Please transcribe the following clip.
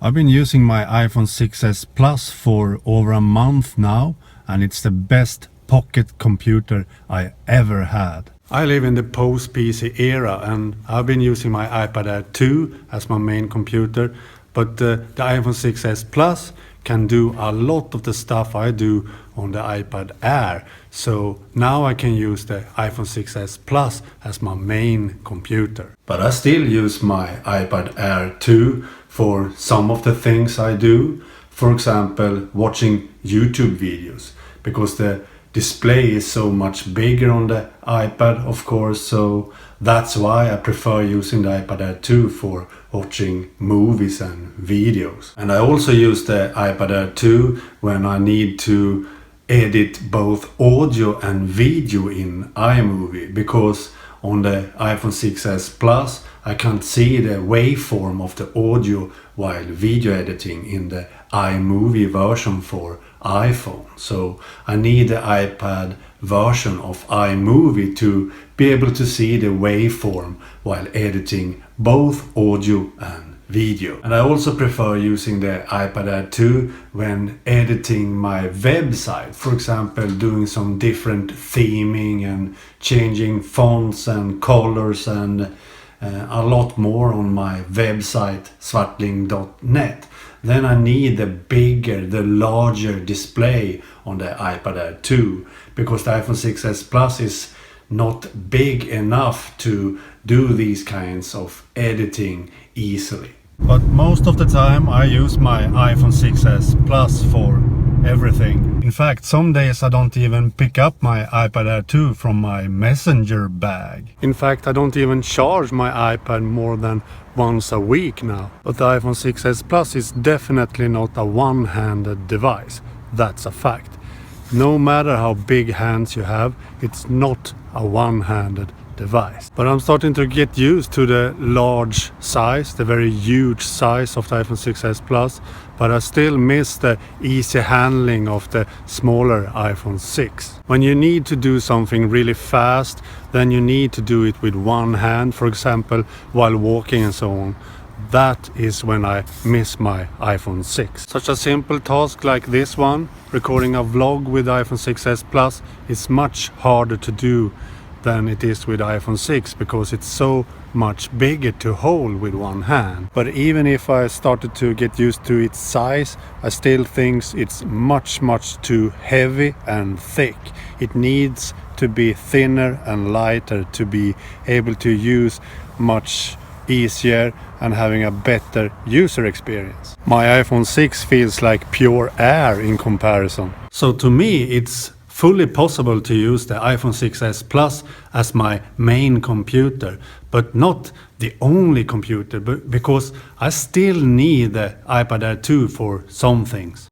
I've been using my iPhone 6s Plus for over a month now, and it's the best pocket computer I ever had. I live in the post-PC era, and I've been using my iPad Air 2 as my main computer, but the iPhone 6s Plus can do a lot of the stuff I do on the iPad Air. So now I can use the iPhone 6s Plus as my main computer. But I still use my iPad Air 2 for some of the things I do. For example, watching YouTube videos, because the display is so much bigger on the iPad, of course, so that's why I prefer using the iPad Air 2 for watching movies and videos. And I also use the iPad Air 2 when I need to edit both audio and video in iMovie, because on the iPhone 6s Plus I can't see the waveform of the audio while video editing in the iMovie version for iPhone. So I need the iPad version of iMovie to be able to see the waveform while editing both audio and video. And I also prefer using the iPad Air 2 when editing my website. For example, doing some different theming and changing fonts and colors and a lot more on my website svartling.net. Then I need the larger display on the iPad Air 2, because the iPhone 6s Plus is not big enough to do these kinds of editing easily. But most of the time I use my iPhone 6s Plus for everything. In fact, some days I don't even pick up my iPad Air 2 from my messenger bag. In fact, I don't even charge my iPad more than once a week now. But the iPhone 6s Plus is definitely not a one-handed device. That's a fact. No matter how big hands you have, it's not a one-handed device. But I'm starting to get used to the large size, the very huge size of the iPhone 6s Plus, but I still miss the easy handling of the smaller iPhone 6. When you need to do something really fast, then you need to do it with one hand, for example, while walking and so on. That is when I miss my iPhone 6. Such a simple task like this one, recording a vlog with iPhone 6s Plus, is much harder to do than it is with iPhone 6, because it's so much bigger to hold with one hand. But even if I started to get used to its size, I still think it's much too heavy and thick. It needs to be thinner and lighter to be able to use much easier and having a better user experience. My iPhone 6 feels like pure air in comparison. So to me it's fully possible to use the iPhone 6s Plus as my main computer, but not the only computer, because I still need the iPad Air 2 for some things.